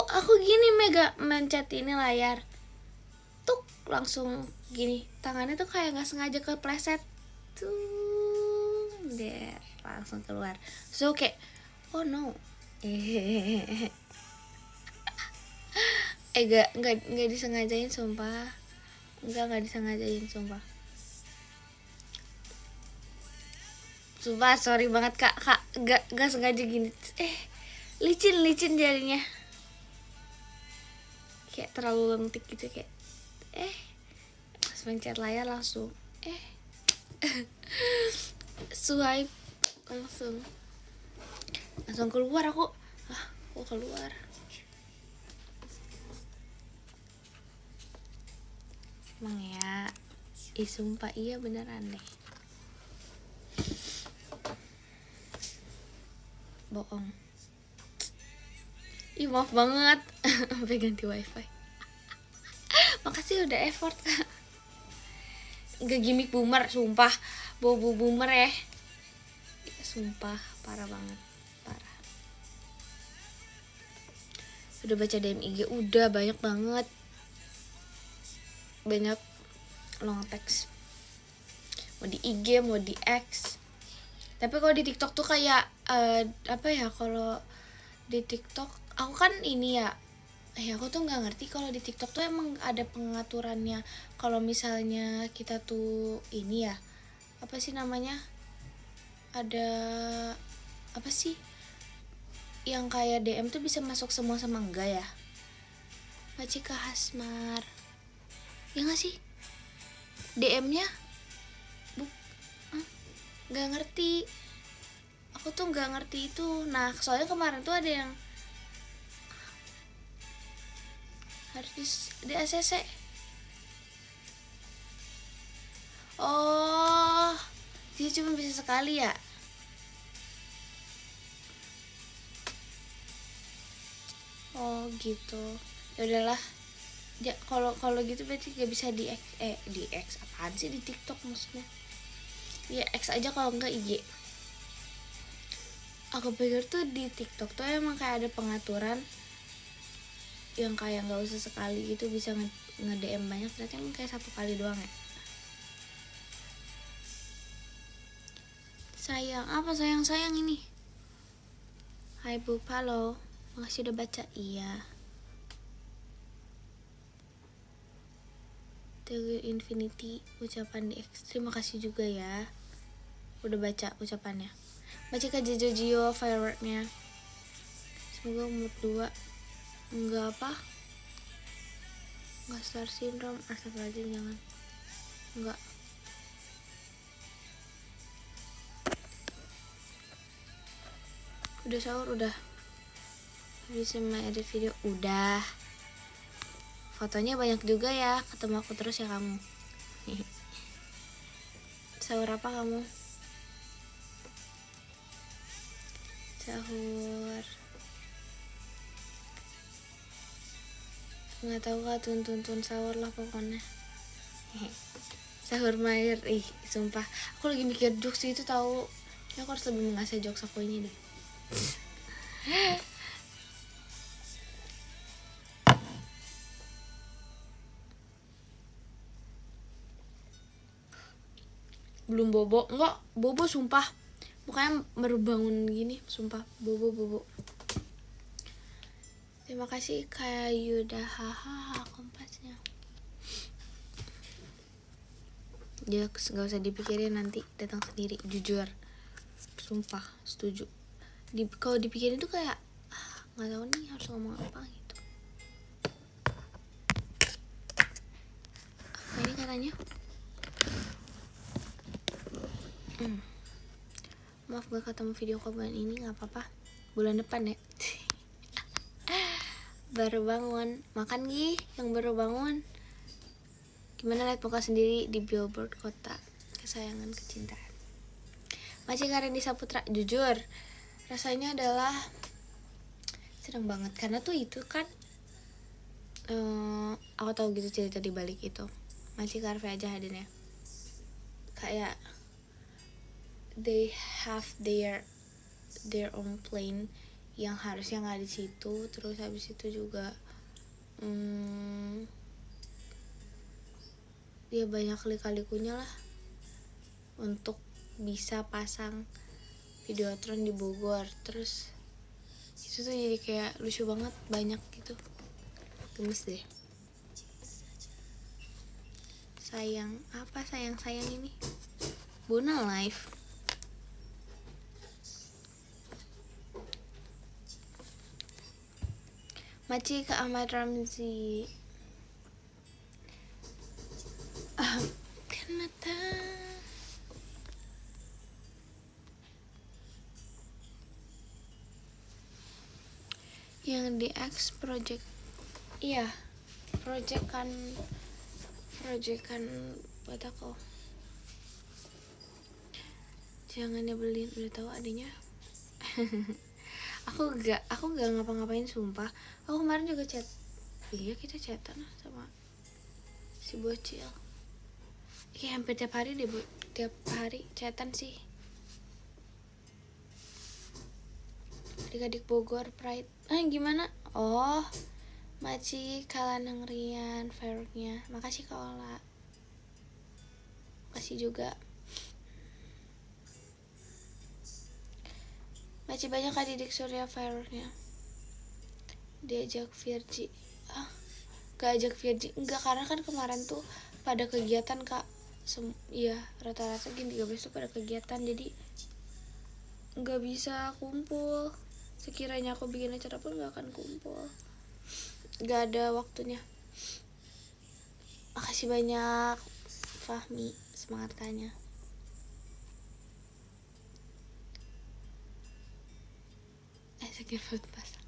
aku gini mega mencet ini layar tuh langsung gini, tangannya tuh kayak nggak sengaja kepleset tuh, der langsung keluar. So kayak oh no, nggak disengajain sumpah, nggak disengajain sumpah. Sumpah sorry banget kak, nggak sengaja gini. Licin jadinya, kayak terlalu lentik gitu, kayak pas mencet layar langsung swipe langsung keluar aku. Kok keluar? Emang ya, sumpah iya beneran deh. Bohong. Maaf banget. Sampai ganti wifi. Makasih udah effort kak. Gak gimmick boomer, sumpah. Bobo boomer ya. Sumpah, parah banget. Parah. Udah baca DM IG, udah banyak banget. Banyak long text. Mau di IG, mau di X. Tapi kalau di TikTok tuh kayak apa ya, kalau di TikTok aku kan ini ya, aku tuh nggak ngerti kalau di TikTok tuh emang ada pengaturannya. Kalau misalnya kita tuh ini ya, apa sih namanya, ada apa sih yang kayak DM tuh bisa masuk semua sama enggak ya, Macika Hasmar ya nggak sih DM-nya? Nggak ngerti, aku tuh nggak ngerti itu. Nah soalnya kemarin tuh ada yang harus di ACC. Oh, dia cuma bisa sekali ya? Oh gitu. Ya udahlah. Ya kalau gitu berarti gak bisa di X apaan sih, di TikTok maksudnya? Ya X aja kalau enggak IG. Aku pikir tuh di TikTok tuh emang kayak ada pengaturan yang kayak nggak usah sekali gitu bisa nge-DM banyak, ternyata emang kayak 1 kali doang ya. Sayang apa sayang ini? Hai Bu Palo, makasih udah baca. Iya. Teguh Infinity ucapan di X, terima kasih juga ya udah baca ucapannya. Baca ke Jojo fireworknya. Semoga umur 2 enggak star syndrome. Astagfirullahaladzim, jangan. Enggak. Udah sahur, udah bisa edit video, udah. Fotonya banyak juga ya, ketemu aku terus ya kamu. Sahur apa kamu? Sahur nggak tahu kak, tuntun sahur lah pokoknya. Sahur Mair, sumpah aku lagi mikir jokes itu tahu ya, aku harus lebih mengasah jokes aku ini deh. Belum bobo, enggak bobo sumpah, mukanya baru bangun gini, sumpah bobo. Terima kasih kayak Yuda, hahaha kompasnya. Dia nggak usah dipikirin, nanti datang sendiri, jujur, sumpah setuju. Kalau dipikirin tuh kayak nggak tahu nih harus ngomong apa gitu. Apa ini katanya? Maaf gak ketemu video call bulan ini, nggak apa-apa, bulan depan ya. Baru bangun, makan gih yang baru bangun. Gimana lihat muka sendiri di billboard kota kesayangan kecintaan? Masih Karendi Saputra, jujur rasanya adalah seneng banget karena tuh itu kan aku tahu gitu cerita di balik itu. Masih Karve aja hadirnya kayak they have their own plane yang harusnya nggak di situ. Terus habis itu juga dia banyak lika-likunya lah untuk bisa pasang Videotron di Bogor. Terus itu tuh jadi kayak lucu banget, banyak gitu, gemes deh. Sayang ini Bona Live. Maci ke Ahmad Ramzi. Kan mata yang di X project. Iya, proyekan buat aku. Jangan nyebelin, udah tahu adanya. aku gak ngapa-ngapain sumpah. Aku kemarin juga chat. Iya, kita chatan sama si bocil. Kayak hampir tiap hari chatan sih. Adik-adik Bogor Pride. Gimana? Oh, Maci Kalanang Rian fireworknya. Makasih Kak Ola. Makasih juga. Maci banyak Kak Didik Surya fireworknya. Diajak Virgi. Gak ajak Virgi. Enggak, karena kan kemarin tuh pada kegiatan Kak. Iya, rata-rata gini 13 tuh pada kegiatan. Jadi gak bisa kumpul. Sekiranya aku bikin acara pun gak akan kumpul, gak ada waktunya. Makasih banyak Fahmi, semangat Kanya. Sakit perut pasang.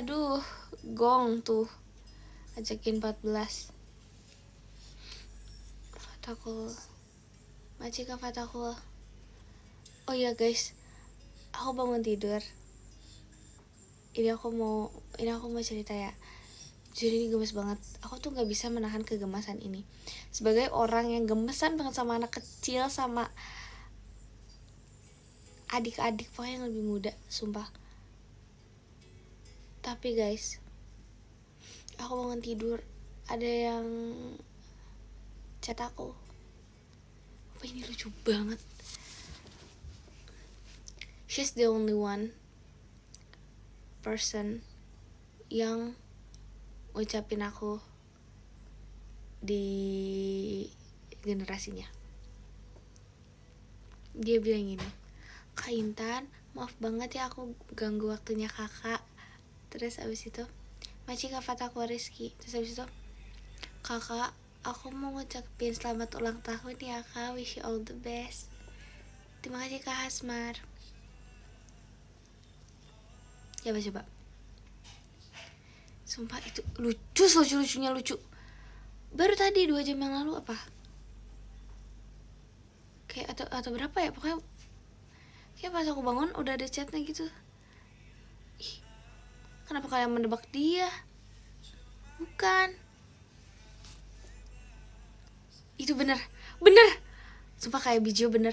Aduh, gong tuh. Ajakin 14. Fatakul. Macika Fatakul. Oh iya guys, aku bangun tidur. Ini aku mau cerita ya. Jadi ini gemes banget. Aku tuh nggak bisa menahan kegemasan ini. Sebagai orang yang gemesan banget sama anak kecil, sama adik-adik pokoknya yang lebih muda, sumpah. Tapi guys, aku bangun tidur, ada yang chat aku. Apa ini lucu banget. She's the only one person yang ucapin aku di generasinya. Dia bilang gini, Kak Intan, maaf banget ya aku ganggu waktunya kakak. Terus abis itu Maci Kak Fataku Rizky. Terus abis itu, kakak, aku mau ngucapin selamat ulang tahun ya kak, wish you all the best. Terima kasih Kak Hasmar. Coba sumpah itu lucunya lucu. Baru tadi 2 jam yang lalu apa kayak atau berapa ya, pokoknya kayak pas aku bangun udah ada chatnya gitu. Ih, kenapa kalian mendebak dia? Bukan, itu bener sumpah kayak Bijo, bener.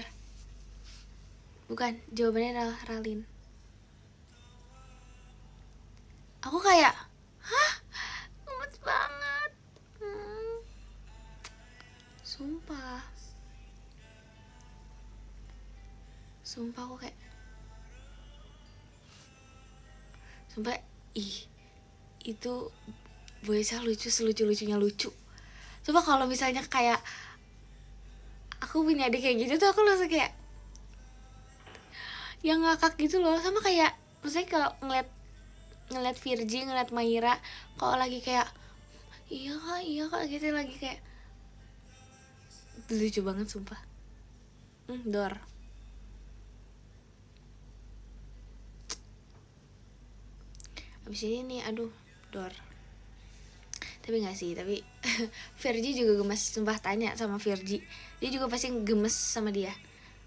Bukan, jawabannya adalah Ralin. Aku kayak, hah, gemes banget. Sumpah aku kayak, sumpah, itu bocah lucu, selucu-lucunya lucu. Sumpah kalau misalnya kayak aku punya adik kayak gitu tuh, aku langsung kayak yang ngakak gitu loh. Sama kayak maksudnya kalau ngeliat Virgi, ngeliat Maira, kalau lagi kayak iya kak gitu, lagi kayak lucu banget sumpah. Dor. Abis ini nih, aduh, Dor. Tapi gak sih, tapi Virgi juga gemes, sumpah. Tanya sama Virgi, dia juga pasti gemes sama dia,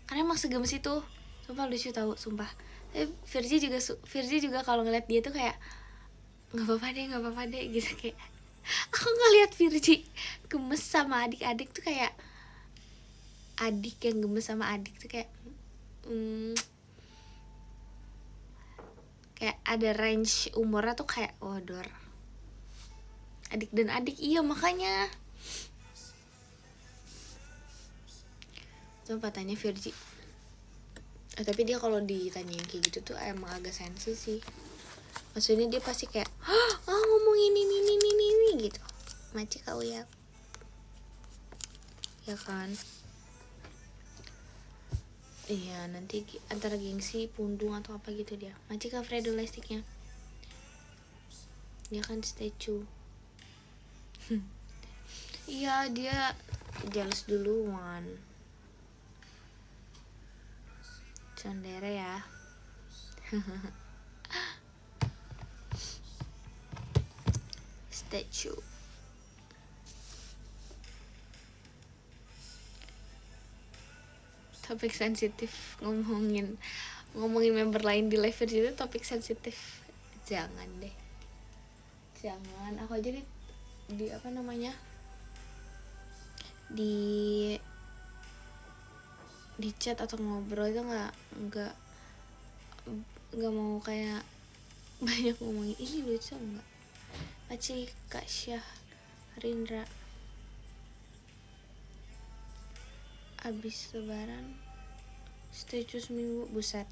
karena emang segemes itu. Sumpah lucu tahu, sumpah. Tapi Virgi juga kalau ngeliat dia tuh kayak nggak apa-apa deh gitu. Kayak aku ngeliat Virgi gemes sama adik-adik tuh kayak adik yang gemes sama adik tuh kayak kayak ada range umurnya tuh kayak odor adik dan adik, iya makanya. Coba tanya Virgi. Tapi dia kalau ditanyain kayak gitu tuh emang agak sensi sih. Maksudnya dia pasti kayak ngomongin ini gitu. Maci kau ya kan. Iya, nanti antara gengsi, pundung atau apa gitu dia. Maci kak Fredo Lestiknya. Dia kan statue. Iya, dia jealous duluan. Sondere ya. Statue. Topik sensitif, ngomongin member lain di live itu topik sensitif. Jangan deh. Jangan, aku aja di apa namanya? Di chat atau ngobrol itu nggak mau kayak banyak ngomongin ini lucu nggak. Aci Kak Syah Rindra abis lebaran statue seminggu, buset.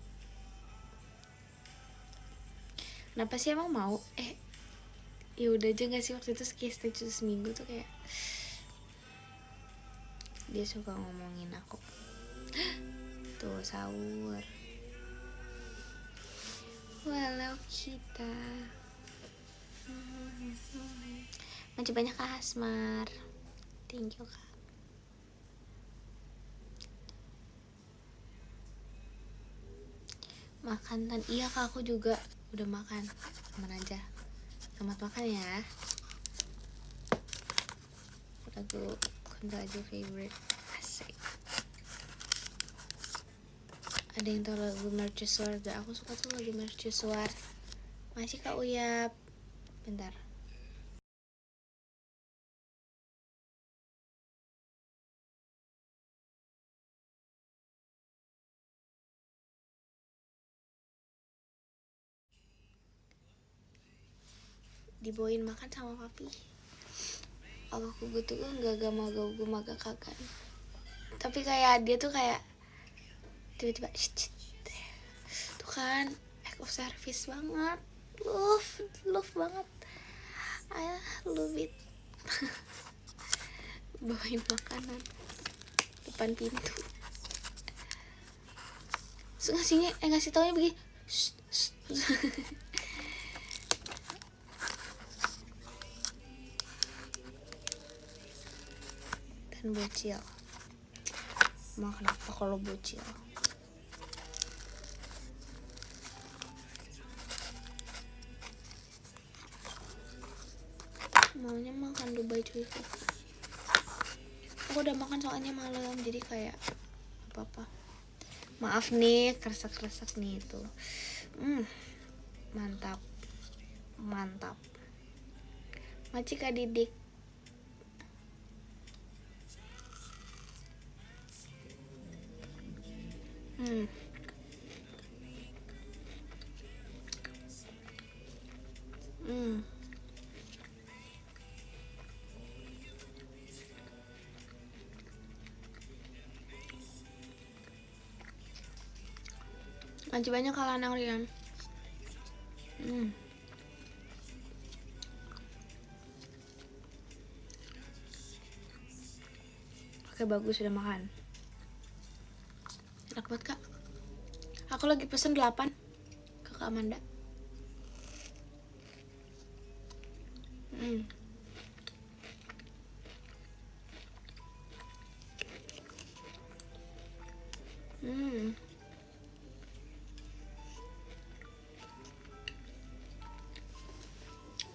Kenapa sih emang mau? Ya udah aja nggak sih waktu itu kayak statue seminggu tuh kayak dia suka ngomongin aku. Tuh sahur. Walau kita masih banyak Kak Asmar. Thank you Kak. Makan tan, iya Kak, aku juga udah makan. Aman aja. Selamat makan ya. Lagu Kunto Aji favorite. Asik. Ada yang tahu lagu Mercusuar gak? Aku suka tuh lagu Mercusuar. Masih Kak Uyap. Bentar. Dibawain makan sama papi. Aku gitu kan gak mau gue maga kagak. Tapi kayak dia tuh kayak tiba-tiba tuh kan act of service banget. Love banget. I love it. Bawain makanan depan pintu. Terus ngasih taunya begini. Dan bocil. Mau kenapa kalau bocil? Maunya makan Dubai cuy. Aku udah makan soalnya malam, jadi kayak apa-apa. Maaf nih, kresek-kresek nih itu. Mantap. Maci Kak Didik. Masih banyak kalau anak Rian. Oke, bagus sudah makan. Enak banget Kak. Aku lagi pesen 8 ke Kak Amanda.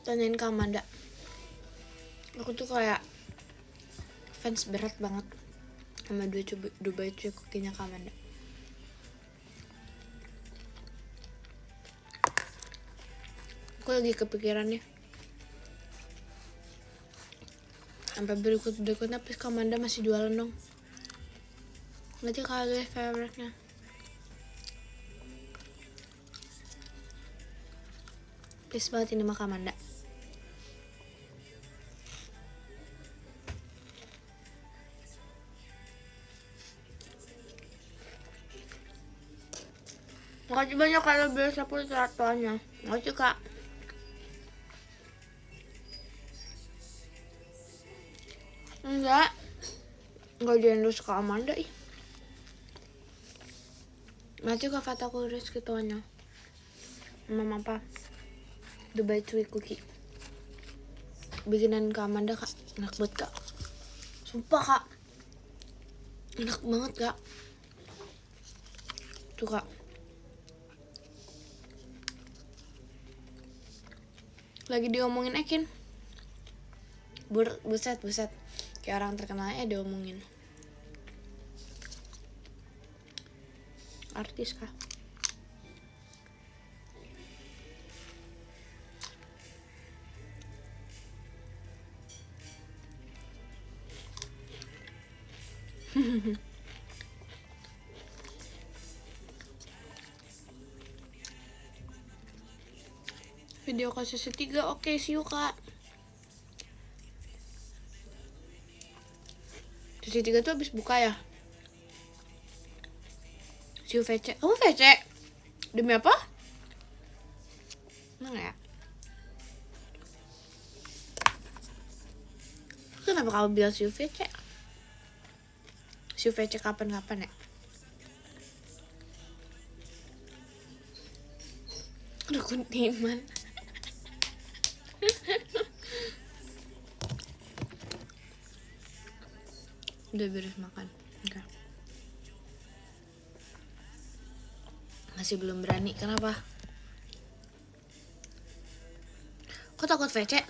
Tanyain Kak Amanda. Aku tuh kayak fans berat banget sama Dubai Cuy Cookie-nya Kak Amanda. Aku lagi kepikiran ya. Sampai berikutnya please Kak Amanda masih jualan dong. Nanti kalau favorite-nya. Please banget ini mah Kamanda. Makasih banyak kalau beli sapu satuannya. Makasih Kak. Enggak di endorse ke Amanda ih. Makasih Kak Fataku rezeki tuanya. Mama apa? Dubai Chewy Cookie. Bikinan ke Amanda Kak. Enak banget Kak. Sumpah Kak. Enak banget Kak. Tuh Kak. Lagi diomongin Ekin. Buset. Kayak orang terkenalnya diomongin. Artis kah? Video ke sesi 3. Oke, see you Kak. Sesi 3 tuh habis buka ya? See you VC. Kamu VC? Demi apa? Mana ya? Kenapa kamu bilang see you VC? See you VC kapan-kapan ya? Aduh, kuntiman. Udah beres makan. Enggak. Masih belum berani. Kenapa? Kok takut VC?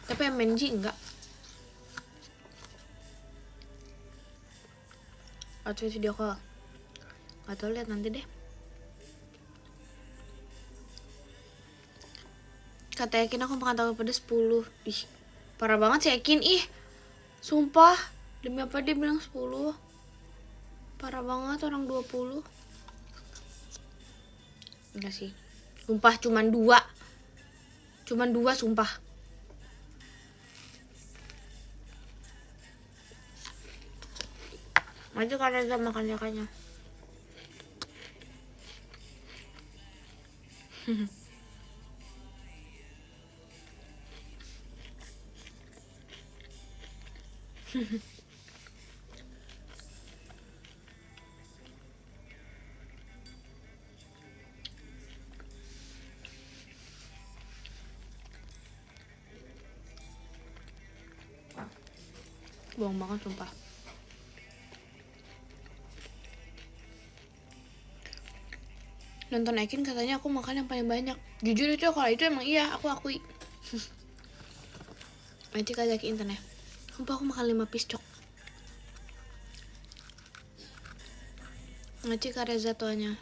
Tapi MNG enggak. Atau video call. Atau lihat nanti deh. Kata Yakin aku makan tahu pedas 10. Ih, parah banget sih Yakin. Ih, sumpah. Demi apa dia bilang 10? Parah banget orang 20. Enggak sih. Sumpah cuman 2. Cuman 2 sumpah. Maju Kak Reza makan jakanya. Bohong banget sumpah. Nonton Ekin katanya aku makan yang paling banyak. Jujur itu kalau itu emang iya, aku akui. Nanti kajak internet. Sumpah aku makan 5 piece cok. Ngaci Kareza tuanya.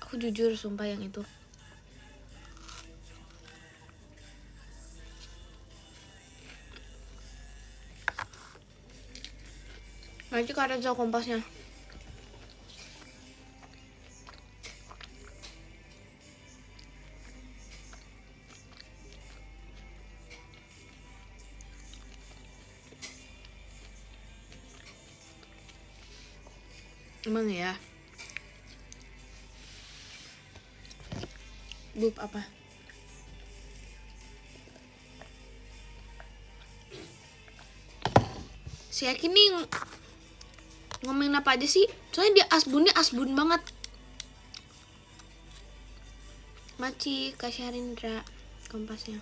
Aku jujur sumpah yang itu. Ngaci Kareza kompasnya. Emang ya? Bub apa? Si Yakin nih ngomongin apa aja sih? Soalnya dia asbun banget. Maci Kak Syarindra kompasnya.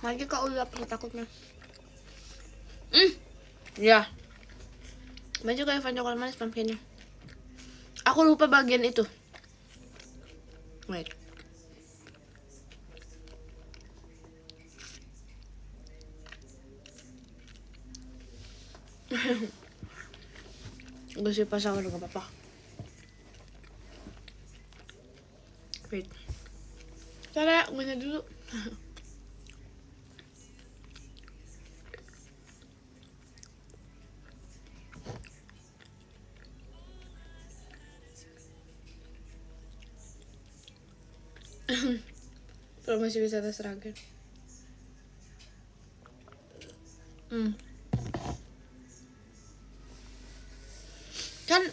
Maci Kak Uya takutnya. Ya. Baju kayak Evan coklat manis pumpkinnya. Aku lupa bagian itu. Wait. Gue sih pasang udah gak apa-apa. Wait. Cara gue dulu. Promosi wisata Sragen. Kan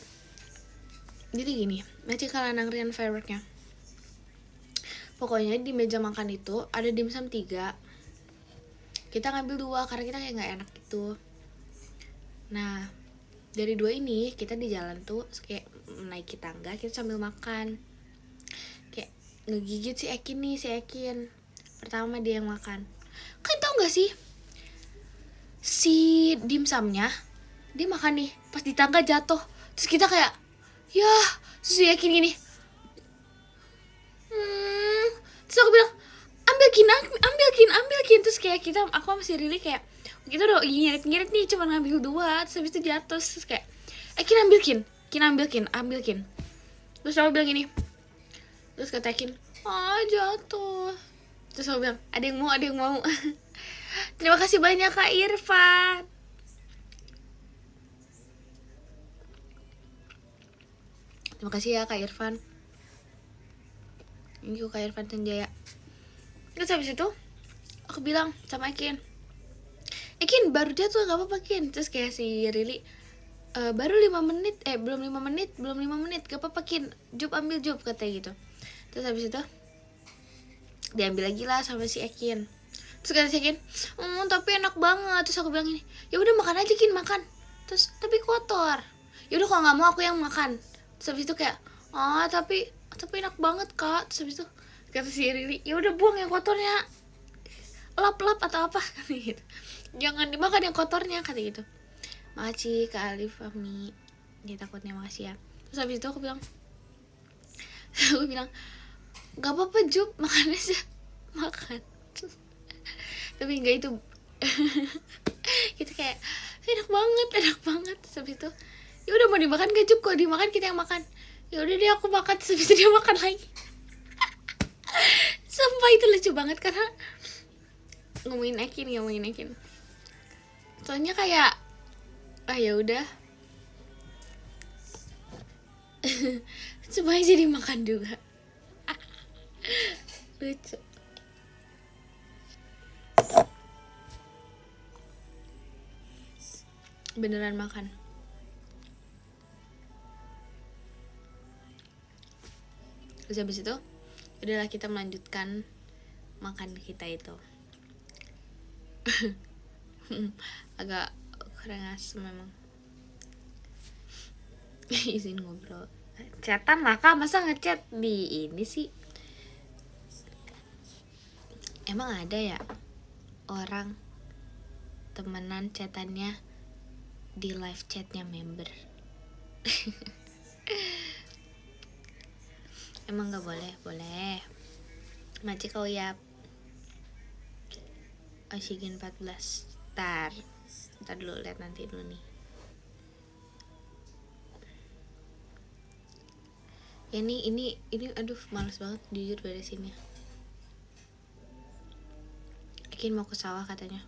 jadi gini, Maci kalian nangrian fireworknya. Pokoknya di meja makan itu ada dimsum 3. Kita ngambil 2 karena kita kayak nggak enak gitu. Nah, dari 2 ini kita di jalan tuh kayak naiki tangga, kita sambil makan. Kayak ngegigit si Ekin. Pertama dia yang makan. Kan tau gak sih? Si dimsumnya dia makan nih, pas di tangga jatuh. Terus kita kayak, ya, terus si Ekin gini. Terus aku bilang, ambil kin. Terus kayak aku masih Rili kayak kita udah ngirit nih, cuma ngambil 2. Terus habis itu jatuh. Terus kayak Kin ambil kin. Terus aku bilang gini. Terus kata Kin, jatuh. Terus aku bilang, ada yang mau. Terima kasih banyak Kak Irfan. Terima kasih ya Kak Irfan. Thank you Kak Irfan Sanjaya. Terus habis itu aku bilang sama Ekin, baru jatuh gak apa-apa Kin. Terus kayak si Rili, baru 5 menit, belum 5 menit, gak apa-apa Kin, ambil katanya gitu. Terus habis itu diambil lagi lah sama si Ekin. Terus kata si Ekin, tapi enak banget. Terus aku bilang gini, ya udah makan aja Kin, makan. Terus tapi kotor. Ya udah kalau nggak mau aku yang makan. Terus habis itu kayak, tapi enak banget Kak. Terus habis itu kata si Rili, ya udah buang yang kotornya, lap atau apa kata gitu. Jangan dimakan yang kotornya kata gitu. Makasih Kak Alif Fahmi. Ya takutnya makasih ya. Terus habis itu aku bilang gak apa-apa Jup, makan aja. Makan. Tapi enggak itu. Kita kayak enak banget. Terus habis itu, ya udah mau dimakan gak Jup? Kalau dimakan kita yang makan. Ya udah deh aku makan. Terus habis itu dia makan lagi. Sumpah itu lucu banget karena ngomongin Ekin. Soalnya kayak ya udah. Semuanya jadi makan juga. Lucu. Beneran makan. Terus habis itu udahlah kita melanjutkan makan kita itu. Agak kurang asem memang. Izin ngobrol. Chatan lah Kak, masa ngechat di ini sih? Emang ada ya orang temenan chatannya di live chatnya member? Emang gak boleh? Boleh. Maci kau ya. Oksigen 14. Ntar dulu, lihat nanti dulu nih. Ya ini aduh males banget jujur beresinnya. Ekin mau ke sawah katanya.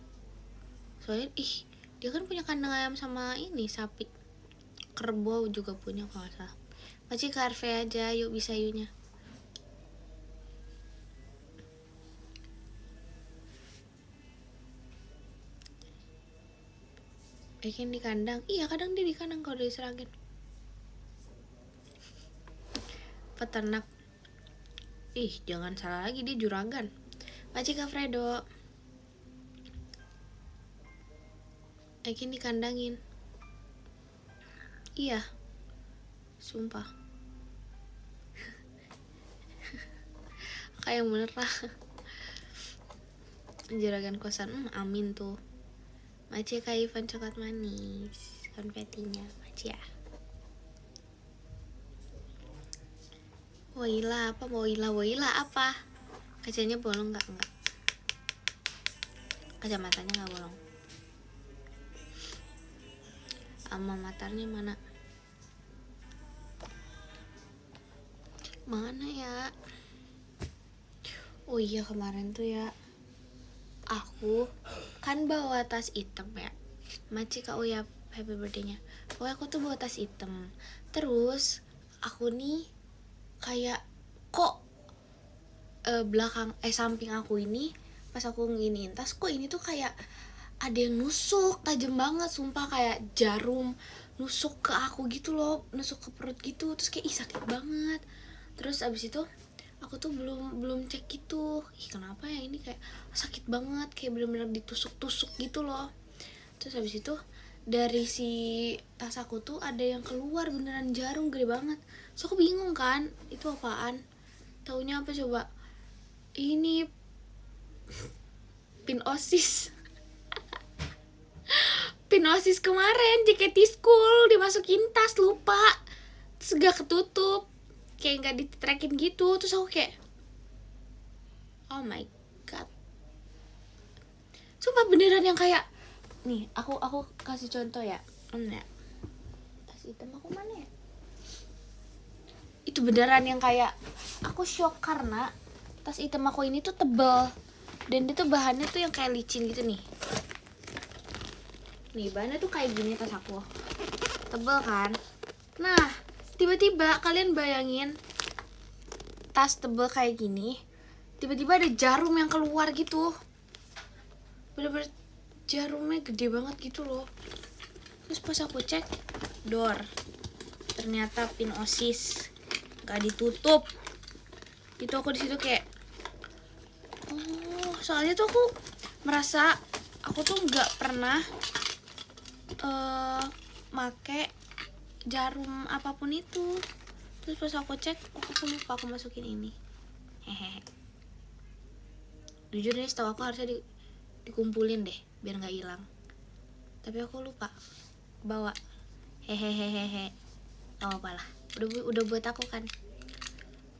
Soalnya dia kan punya kandang ayam sama ini sapi. Kerbau juga punya kalau nggak salah. Maci ke RV aja, yuk bisa yuknya. Ekin di kandang. Iya kadang dia di kandang kalau dari Sragen. Peternak. Jangan salah lagi, dia juragan. Maci Kak Fredo. Ekin dikandangin. Iya. Sumpah. Kayak bener lah. Juragan kosan. Amin tuh. Maci Kak Ivan coklat manis. Konfetinya. Maci ya. Woila apa? Kacanya bolong enggak? Kacamatanya enggak bolong. Alma maternya mana? Mana ya? Oh iya kemarin tuh ya, aku kan bawa tas hitam ya. Maci Kak Uya happy birthday-nya. Pokoknya aku tuh bawa tas hitam. Terus aku nih kayak kok samping aku ini, pas aku nginiin tas, kok ini tuh kayak ada yang nusuk tajam banget, sumpah kayak jarum nusuk ke aku gitu loh, nusuk ke perut gitu, terus kayak ih sakit banget. Terus abis itu aku tuh belum cek gitu, ih kenapa ya ini kayak sakit banget, kayak bener-bener ditusuk-tusuk gitu loh. Terus abis itu dari si tas aku tuh ada yang keluar beneran jarum gede banget. So aku bingung kan, itu apaan? Taunya apa coba? Ini pin OSIS. Pin OSIS kemarin, JKT School dimasukin tas, lupa. Terus gak ketutup, kayak gak ditrekin gitu. Terus aku kayak, oh my god, sumpah beneran yang kayak, nih aku kasih contoh ya. Tas hitam aku mana ya? Itu beneran yang kayak aku shock karena tas hitam aku ini tuh tebel, dan itu bahannya tuh yang kayak licin gitu nih. Nih bahannya tuh kayak gini, tas aku tebel kan. Nah tiba-tiba kalian bayangin tas tebel kayak gini, tiba-tiba ada jarum yang keluar gitu, bener-bener jarumnya gede banget gitu loh. Terus pas aku cek door, ternyata pin OSIS gak ditutup. Itu aku disitu kayak, oh soalnya tuh aku merasa aku tuh nggak pernah make jarum apapun itu. Terus pas aku cek, oh aku lupa aku masukin ini. Hehehe. Jujur deh, setahu aku harusnya dikumpulin deh biar nggak hilang. Tapi aku lupa bawa. Hehehehe. Gak apa-apa lah. Udah buat aku kan.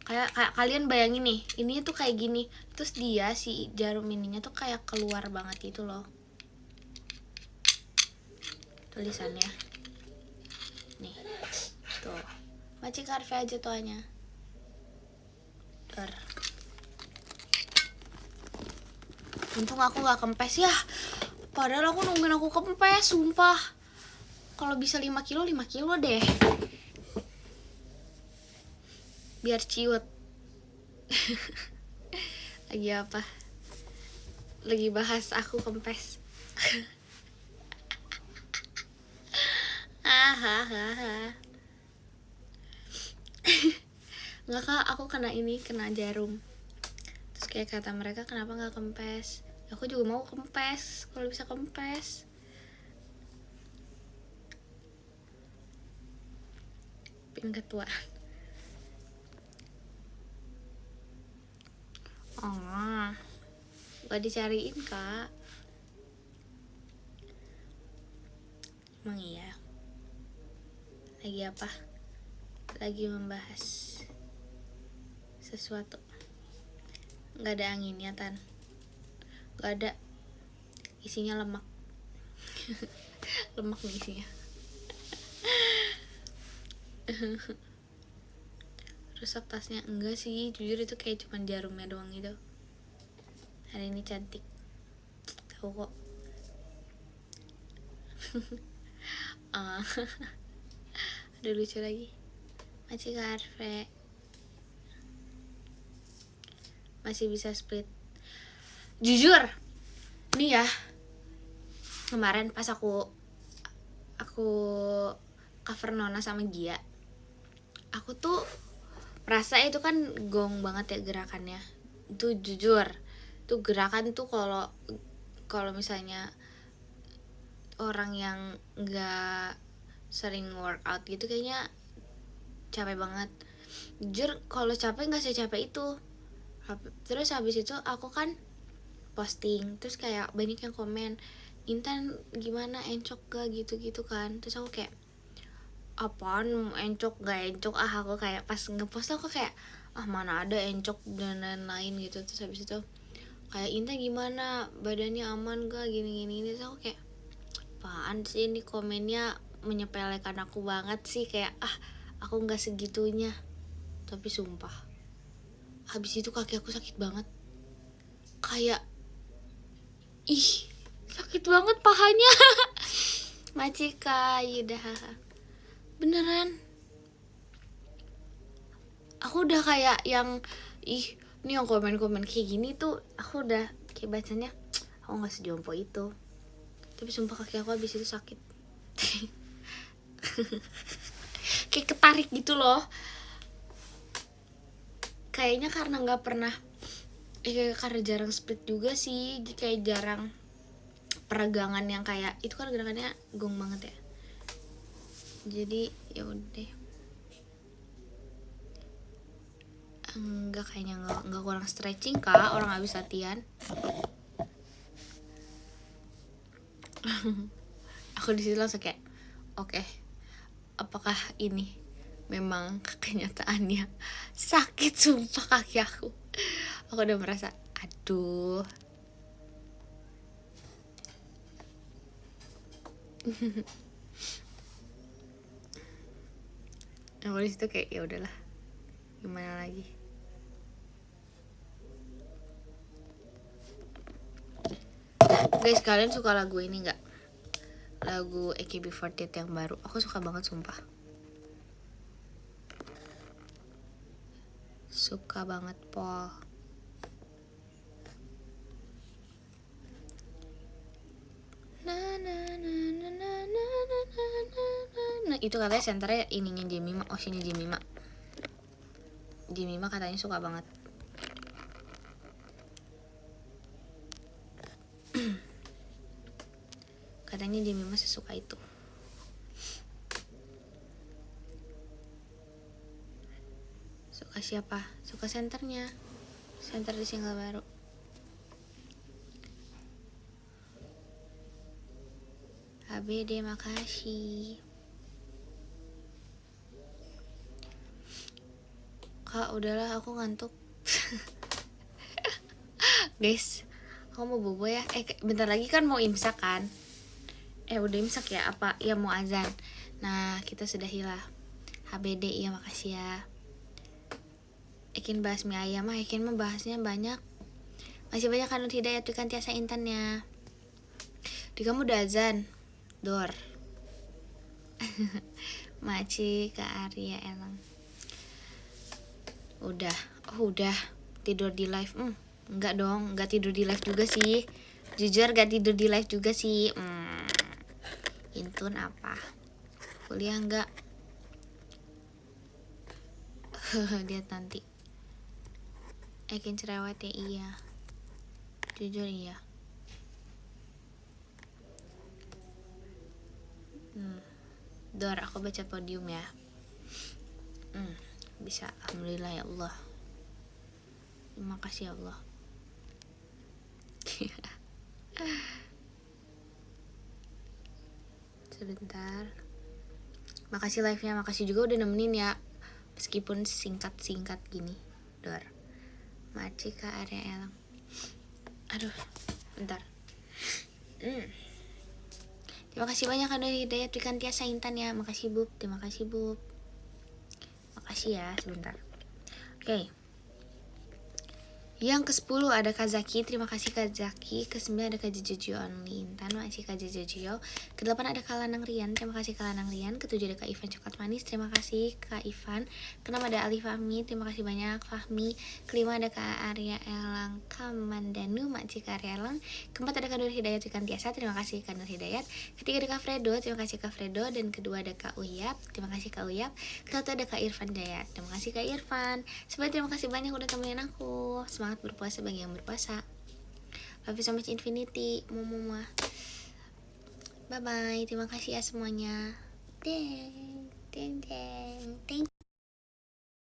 Kayak kalian bayangin nih, ini tuh kayak gini. Terus dia si jarum ininya tuh kayak keluar banget gitu loh. Tulisannya nih tuh, Magic Carve aja tuanya. Untung aku gak kempes ya, padahal aku nungguin aku kempes, sumpah. Kalau bisa 5 kilo deh, biar ciut. Lagi apa? Lagi bahas aku kempes. Nggak kak, aku kena jarum. Terus kayak kata mereka, kenapa nggak kempes? Aku juga mau kempes, kalau bisa kempes. Pin ketua. Oh, gak dicariin kak. Emang iya. Lagi apa? Lagi membahas sesuatu. Gak ada anginnya Tan. Gak ada. Isinya lemak. Lemak nih isinya. Rusak tasnya? Enggak sih, jujur itu kayak cuman jarumnya doang gitu. Hari ini cantik, tahu kok. Ada lucu lagi. Magic Carve masih bisa split. Jujur nih ya, kemarin pas aku cover Nona sama Gia, aku tuh merasa itu kan gong banget ya gerakannya. Itu jujur, tuh gerakan tuh kalau misalnya orang yang nggak sering workout gitu kayaknya capek banget. Jujur kalau capek nggak secapek itu. Terus habis itu aku kan posting, terus kayak banyak yang komen, Intan gimana, encok gak gitu-gitu kan. Terus aku kayak, apaan encok gak encok, aku kayak pas ngepost aku kayak, mana ada encok dan lain-lain gitu. Terus habis itu kayak, Intan gimana, badannya aman gak, gini-gini. Terus aku kayak, apaan sih ini komennya menyepelekan aku banget sih, kayak aku gak segitunya. Tapi sumpah habis itu kaki aku sakit banget, kayak sakit banget pahanya. Macika, yaudah beneran. Aku udah kayak yang Ini yang komen-komen kayak gini tuh aku udah kayak bacanya, aku nggak sejompo itu. Tapi sumpah kaki aku habis itu sakit. Kayak ketarik gitu loh. Kayaknya karena nggak pernah, karena jarang split juga sih, kayak jarang peregangan yang kayak itu kan gerakannya gong banget ya. Jadi ya udah, enggak, kayaknya enggak kurang stretching kak, orang habis latihan. Aku di situ langsung kayak oke, apakah ini memang kenyataannya sakit? Sumpah kaki aku udah merasa aduh. Aku di situ kayak ya udahlah, gimana lagi. Guys, kalian suka lagu ini nggak? Lagu AKB48 yang baru. Aku suka banget sumpah. Suka banget Paul. Nah, itu katanya senternya ininya Jemima, Oshinnya Jemima. Jemima katanya suka banget. Katanya Jemima sesuka itu. Suka siapa? Suka senternya. Senter di single baru. HBD makasih. Kak, udahlah aku ngantuk. Guys, aku mau bobo ya. Bentar lagi kan mau imsak kan? Udah imsak ya? Apa? Ya mau azan. Nah, kita sudahilah. HBD, iya makasih ya. Ekin bahas mie ayam mah, Ekin mah bahasnya banyak. Masih banyak kan Hidayat Wikan Tiasa Intannya. Di kamu udah azan? Dor. Maci Kak Arya Elang. Udah tidur di live. Enggak dong, enggak tidur di live juga sih. Jujur gak tidur di live juga sih. Intun apa? Kuliah enggak? Lihat nanti. Ekin cerewet ya, iya. Jujur iya. Dor, aku baca podium ya. Bisa, alhamdulillah ya Allah. Terima kasih ya Allah. Sebentar. Makasih live-nya, makasih juga udah nemenin ya. Meskipun singkat-singkat gini. Dor. Maci Kak Arya Elang. Aduh, bentar. Terima kasih banyak kan dari Hidayat Wikan Tiasa Intan ya. Makasih Bub, terima kasih Bub. Makasih ya, sebentar. Oke. Yang ke-10 ada Kak Zaki, terima kasih Kak Zaki. Ke-9 ada Kak Jojo Only Intan, makasih Kak Jojo. Ke-8 ada Kak Lanang Rian, terima kasih Kak Lanang Rian. Ke-7 ada Kak Ivan Coklat Manis, terima kasih Kak Ivan. Ke-6 ada Ali Fahmi, terima kasih banyak Fahmi. Ke-5 ada Kak Arya Elang Kamandanu, makasih Kak Arya Elang. Ke-4 ada Kak Nur Hidayat Wikan Tiasa, terima kasih Kak Nur Hidayat. Ke-3 ada Kak Fredo, terima kasih Kak Fredo. Dan ke-2 ada Kak Uyap, terima kasih Kak Uyap. Ke-1 ada Kak Irfan Jayat, terima kasih Kak Irfan. Sebenarnya terima kasih banyak udah temenin aku. Semangat berpuasa bagi yang berpuasa. Love you so much infinity. Mama. Bye bye. Terima kasih ya semuanya. Deng. Thank